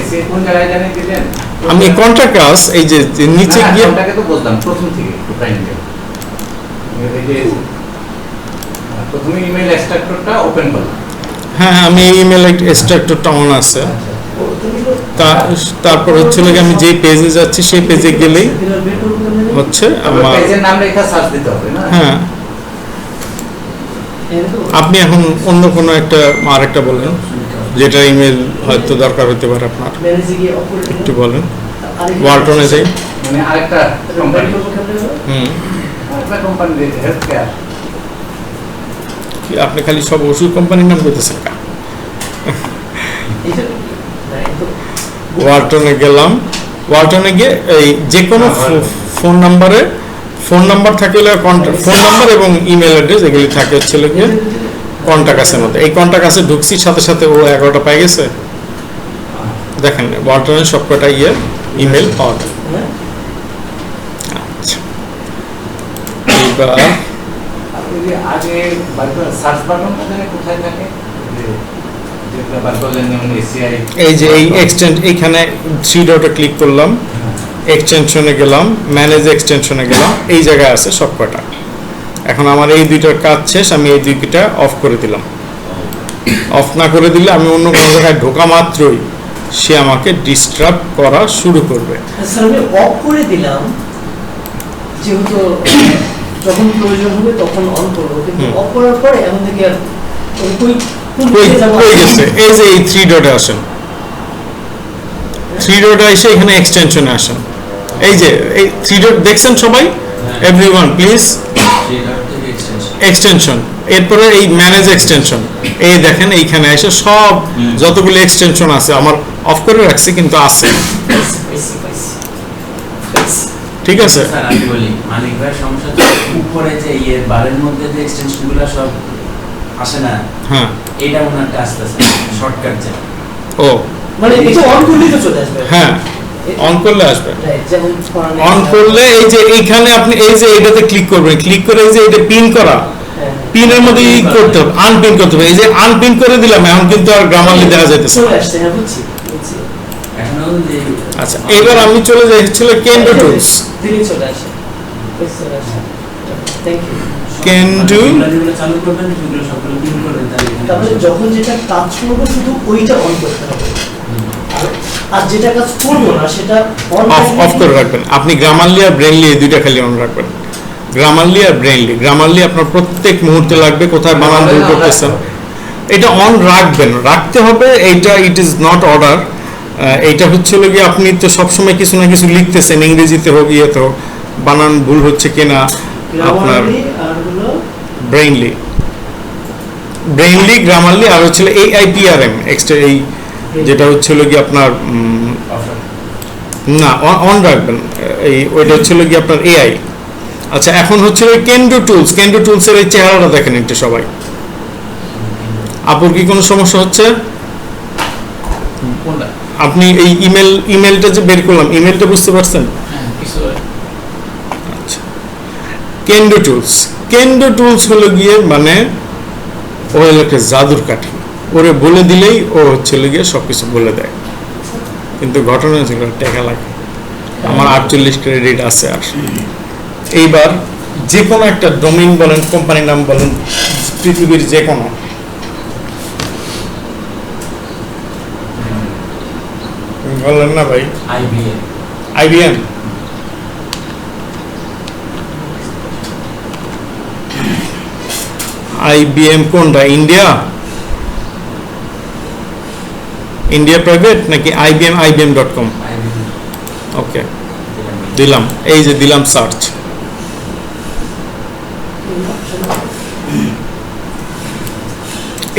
এসিআই কোন জায়গায় জানেন দিলেন? আমি কন্ট্যাক্ট আস এই যে নিচে গিয়ে ওটাকে তো বুঝলাম প্রথম থেকে কাইন্ডলি। প্রথমে ইমেল এক্সট্রাক্টরটা ওপেন করলাম। হ্যাঁ, আমি ইমেল এক্সট্রাক্টরটা অন আছে। তারপর হচ্ছে নাকি আমি যে পেজে যাচ্ছি সেই পেজে গেলেই হচ্ছে আমার পেজের নাম লেখা সার্চ দিতে হবে না? হ্যাঁ, আপনি এখন অন্য কোনো একটা আরেকটা বলেন যেটা ইমেল হয়তো দরকার হতে পারে আপনার, একটু বলেন। ওয়ালটনে যাই, মানে আরেকটা কোম্পানি, আরেকটা কোম্পানি হেলথ কেয়ার। আপনি খালি সব ওষুধ কোম্পানির নাম বলতেছেন। ওয়ালটনে গেলাম, ওয়ালটনে গিয়ে এই যে কোনো ফোন নাম্বার থাকে, ফোন নাম্বার এবং ইমেল অ্যাড্রেস এগুলি থাকে হচ্ছে গিয়ে কন্ট্যাক্ট আছে মধ্যে। এই কন্ট্যাক্ট আছে ঢুকছি, সাথে সাথে ও 11টা পাই গেছে। দেখেন ওয়ালটনের সবকটা ইমেল পাওয়া যায়। আচ্ছা, এইবার আপনি যে আগে সার্চ বাটনটা জানেন কোথায় থাকে? এই যে এই এক্সটেন্ড, এইখানে 3 ডটে ক্লিক করলাম, এক্সটেনশনে গেলাম, ম্যানেজ এক্সটেনশনে গেলাম, এই জায়গায় আছে সবকটা। এখন আমার এই দুইটার কাজ শেষ, আমি এই দুইটা অফ করে দিলাম। অফ না করে দিলে আমি অন্য কোনো জায়গায় ঢোকা মাত্রই সে আমাকে ডিস্টার্ব করা শুরু করবে। স্যার আমি অফ করে দিলাম, যেহেতু যখন প্রয়োজন হবে তখন অন করবো, কিন্তু অফ করার পরে এমন থেকে আর গেছে। এই যে এই 3 ডটে আসেন, 3 ডটে এসে এখানে এক্সটেনশনে আসেন। এই যে এই 3 ডট দেখছেন সবাই, এভরিওয়ান প্লিজ, এক্সটেনশন, এরপরে এই ম্যানেজ এক্সটেনশন, এই দেখেন এইখানে এসে সব যতগুলো এক্সটেনশন আছে, আমার অফ করে রাখছি কিন্তু আছে। ঠিক আছে, স্যার আমি বলি মানিক ভাইয়ের সমস্যা তো উপরে যে বারের মধ্যে যে এক্সটেনশনগুলো সব আসে না, হ্যাঁ, এটা ওনার আসতেছে শর্টকাট যায়। ও মানে এটা অন করলেই তো চলে আসবে। হ্যাঁ, অন করলে আসবে। যেমন অন করলে এই যে এইখানে আপনি এই যে এটাতে ক্লিক করবেন, ক্লিক করে এই যে এটা পিন করা, পিনের মধ্যে ই করতে হবে, আনপিন করতে হবে। এই যে আনপিন করে দিলাম, এখন কিন্তু আর গ্রামারলি দেখা যাইতেছে না। চলে আসছে, হ্যাঁ বুঝছি বুঝছি। এখনো যে আচ্ছা, এবার আমি চলে যাই ছিল কেন্ডো টুলস। তিনি চলে আসে, চলে আসে। Thank you. কেন্ডো যেগুলো চালু করবেন সেগুলো সবগুলো পিন করবেন, তাহলে এখানে তারপরে যখন যেটা কাজ করবো শুধু ওইটা অন করতে হবে, আর যেটা কাজ করবো না সেটা অন অফ করে রাখবেন। আপনি গ্রামারলি আর ব্রেনলি এই দুইটা খালি অন রাখবেন। গ্রামারলি আর ব্রেনলি, গ্রামারলি আপনার প্রত্যেক মুহূর্তে লাগবে, কোথায় বানান ভুল করতেছেন এটা অন রাখবেন, রাখতে হবে। এইটা ইট ইজ নট অর্ডার। এইটা হচ্ছে গিয়ে আপনি তো সবসময় কিছু না কিছু লিখতেছেন, ইংরেজিতে হোক ইয়েতে হোক, বানান ভুল হচ্ছে কিনা আপনার আর হলো ব্রেইনলি, গ্রামারলি, আর হচ্ছিল AIPRM এক্সট্রা, এই যেটা হচ্ছিল কি আপনার না অন রাখবেন, এই ওইটা হচ্ছিল কি আপনার AI। আচ্ছা, এখন হচ্ছিল কেন্ডো টুলস। কেন্ডো টুলসের এই চেহারাটা দেখেন একটু সবাই। আপুর কি কোনো সমস্যা হচ্ছে? কোনটা? আপনি এই ইমেলটা যে বের করলাম, ইমেলটা বুঝতে পারছেন? হ্যাঁ, কিছু আচ্ছা, কেন্ডো টুলস হলো গিয়ে মানে ও হলো একটা জাদুর কাঠি, ওরে বলে দিলেই ও হচ্ছে গিয়ে সবকিছু বলে দেয়। কিন্তু ঘটনা হচ্ছে টাকা লাগে। আমার 48 ক্রেডিট আছে। আর এইবার যে কোনো একটা ডোমেইন বলেন, কোম্পানির নাম বলেন, পৃথিবীর যে কোনো, বললেন না ভাই? IBM, কোনটা? ইন্ডিয়া প্রাইভেট নাকি IBM.com? ওকে, দিলাম, এই যে দিলাম সার্চ।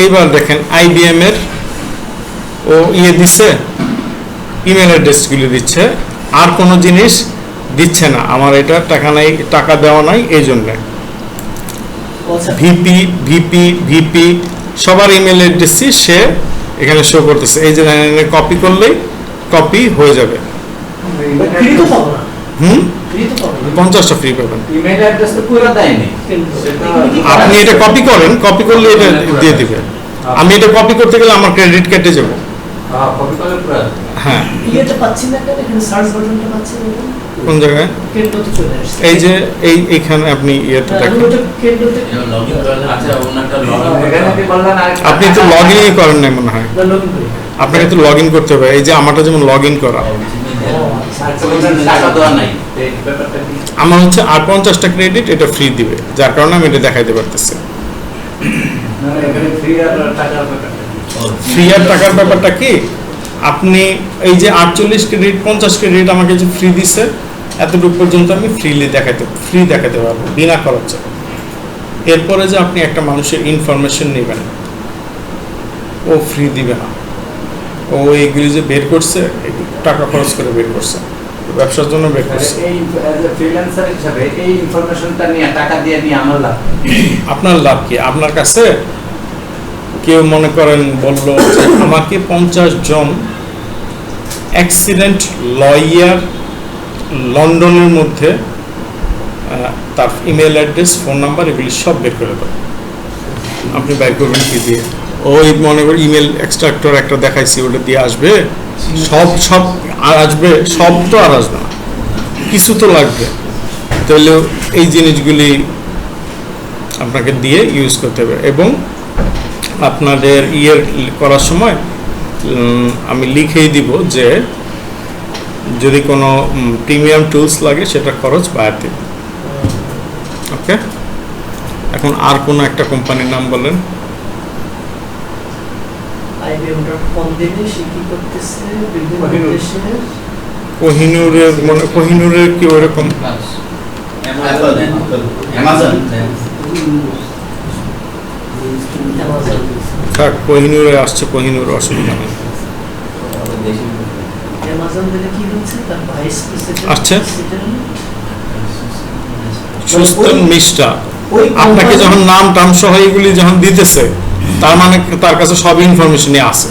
এইবার দেখেন IBM এর ও দিচ্ছে, ইমেল অ্যাড্রেসগুলি দিচ্ছে, আর কোনো জিনিস দিচ্ছে না। আমার এটা টাকা নাই, টাকা দেওয়া নাই, এই জন্য ভিপি সবার ইমেল অ্যাড্রেসই সে এখানে শো করতেছে। এই যে কপি করলেই কপি হয়ে যাবে। ফ্রি তো পাবো না, হুম, ফ্রি তো পাবো না। 50টা ফ্রি পাবেন। ইমেল অ্যাড্রেস তো পুরো দেয়নি। আপনি এটা কপি করেন, কপি করলে এটা দিয়ে দিবে। আমি এটা কপি করতে গেলে আমার ক্রেডিট কেটে যাব। কপি করলে পুরো হ্যাঁ, ইয়েটা পাচ্ছি না কেন, এখানে সার্চ বাটনটা পাচ্ছি না কেন? কোন জায়গায়? কেন্দ্রতে চলে আসছে। এই যে এইখানে আপনি ইয়েটা আমি দেখেন। ওটা কেন্দ্রতে লগইন করলে আচ্ছা ওনারটা এখানে কি বললেন আরেকটা? আপনি তো লগ ইনই করেন নাই মনে হয়। লগইন করি। আপনাকে তো লগ ইন করতে হবে। এই যে আমারটা যেমন লগ ইন করা, আচ্ছা, বললেন টাকা দেওয়া নাই। এই ব্যাপারটা কি? আমার হচ্ছে আর 50টা ক্রেডিট এটা ফ্রি দিবে, যার কারণে আমি এটা দেখাইতে পারতেছি। মানে এখানে ফ্রি আর টাকার ব্যাপারটা কি? ফ্রি আর টাকার ব্যাপারটা কি, আপনি এই যে 48 ক্রেডিট 50 ক্রেডিট আমাকে যে ফ্রি দিছে, এতটুকু পর্যন্ত আমি ফ্রি দেখাতে পারবো বিনা খরচে। এরপরে যে আপনি একটা মানুষের ইনফরমেশন নেবেন, ও ফ্রি দিবে না। ও এইগুলি যে বের করছে, টাকা খরচ করে বের করছে, ব্যবসার জন্য বের করছে। এই ফ্রিল্যান্সার হিসাবে এই ইনফরমেশনটা নিয়ে টাকা দিয়ে নিয়ে আমার লাভ কি? আপনার লাভ কি? আপনার কাছে কেউ মনে করেন বলল যে আমাকে 50 জন অ্যাক্সিডেন্ট লয়ার লন্ডনের মধ্যে তার ইমেল অ্যাড্রেস, ফোন নাম্বার এগুলি সব বের করে দেবো। আপনি বের করবেন কি দিয়ে? ওই মনে করেন ইমেল এক্সট্রাক্টর একটা দেখাইছি, ওটা দিয়ে আসবে? সব আর আসবে? সব তো আর আসবে না, কিছু তো লাগবে। তাহলে এই জিনিসগুলি আপনাকে দিয়ে ইউজ করতে হবে। এবং আপনাদের করার সময় আমি লিখেই দিব যে যদি কোনো প্রিমিয়াম টুলস লাগে সেটা খরচ বাইরে দেবে। ওকে, এখন আর কোনো একটা কোম্পানির নাম বলেন। IBM.com দিলে সে কি করতেছে বিভিন্ন দেশে কোহিনুরের কি ওরকম? অ্যামাজন অ্যামাজন থাক, কোহিনুরে আসছে, কোহিনুর অসুবিধা নেই। অ্যামাজন দিলে কি হচ্ছে, তার ভাইস প্রেসিডেন্ট আচ্ছা। সুস্থ মিষ্টা ওই আপনাকে যখন নাম টাম সহ এগুলি যখন দিতেছে, তার মানে তার কাছে সব ইনফরমেশনই আছে।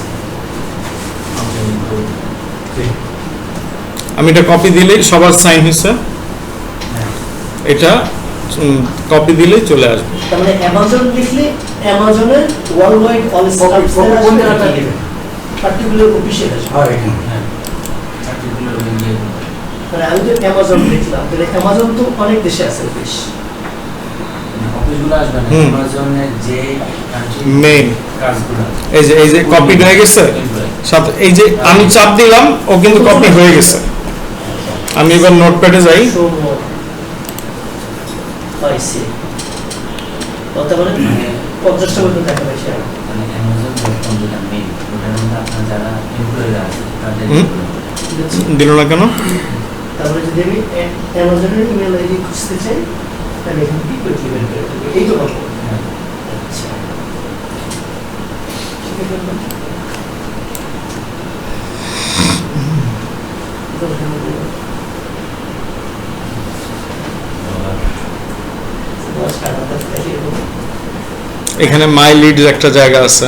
আমি এটা কপি দিলেই সবার সাইন হয়েছে, এটা কপি দিলেই চলে আসবে। তার মানে অ্যামাজন লিখলে অ্যামাজনের ওয়ার্ল্ড ওয়াইড অল কোন জায়গাটা দিবেন? পার্টিকুলার অফিসিয়াল আসবে। হ্যাঁ এখানে হ্যাঁ পার্টিকুলার ইয়ে মানে আমি তো অ্যামাজন লিখলাম, তাহলে অ্যামাজন তো অনেক দেশে আছে অফিস। অফিসগুলো আসবে না, হুম। অ্যামাজনের যে কান্ট্রি মেইন কাজগুলো এই যে কপি হয়ে গেছে সাথে এই যে আমি চাপ দিলাম ও কিন্তু কপি হয়ে গেছে। আমি এবার নোটপ্যাডে যাই। পাইছি তার মানে 50টা পর্যন্ত দেখা পাইছি আমি। মানে অ্যামাজন.com যেটা মেইন, ওটার মধ্যে আপনার যারা এমপ্লয়িরা আছে তাদের হুম। বুঝেছি? দিল না কেন? তারপরে যদি আমি অ্যামাজনের ইমেল আইডি খুঁজতে চাই তাহলে এখানে কি করে বের করে দেবো? এই তো কথা। হ্যাঁ। আচ্ছা ঠিক আছে বলুন। এখানে মাই লিডস একটা জায়গা আছে,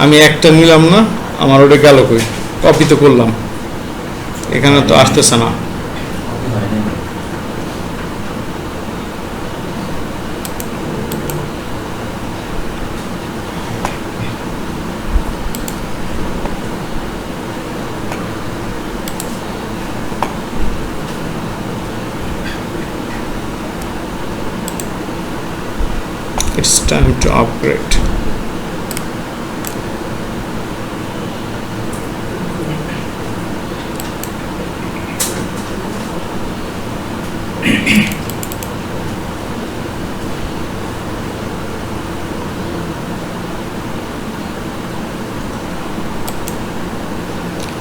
আমি একটা নিলাম না, আমার ওটা গেল কই? কপি তো করলাম, এখানে তো আসতেছে না। কপি হয় না। It's time to upgrade.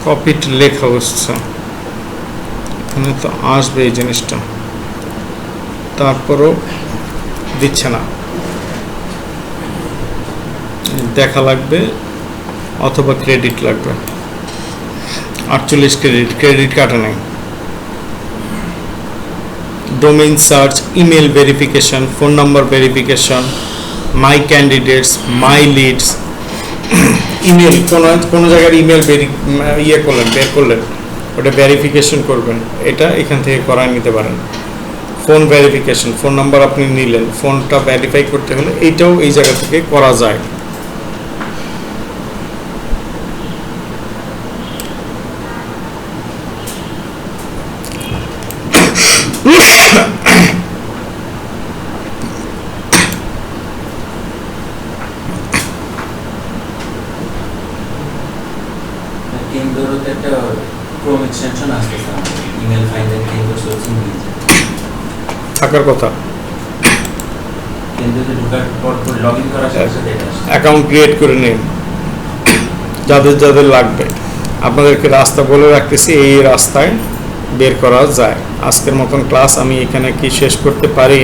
কপিট লেখা হচ্ছে, এখানে তো আসবে এই জিনিসটা, তারপরও দিচ্ছে না। দেখা লাগবে অথবা ক্রেডিট লাগবে। 48 ক্রেডিট কাটে নাই। Domain search, email verification, phone number verification, my candidates, my leads, email কোনো জায়গার ইমেল বের করলেন ওটা ভেরিফিকেশন করবেন, এটা এখান থেকে করায় নিতে পারেন। ফোন ভেরিফিকেশন, ফোন নাম্বার আপনি নিলেন, ফোনটা ভেরিফাই করতে হলে এইটাও এই জায়গা থেকে করা যায়। কেন্দ্রতে একটা ক্রোম এক্সটেনশন আসতেছে আমাদের ইমেল ফাইলের কেন্দ্র সোর্সিং নিয়ে থাকার কথা, কেন্দ্রতে ঢোকার পর লগ ইন করার সাথে সাথে এটা আসছে। অ্যাকাউন্ট ক্রিয়েট করে নিন যাদের যাদের লাগবে। আপনাদেরকে রাস্তা বলে রাখতেছি, এই রাস্তায় বের করা যায়। আজকের মতন ক্লাস আমি এখানে কি শেষ করতে পারি?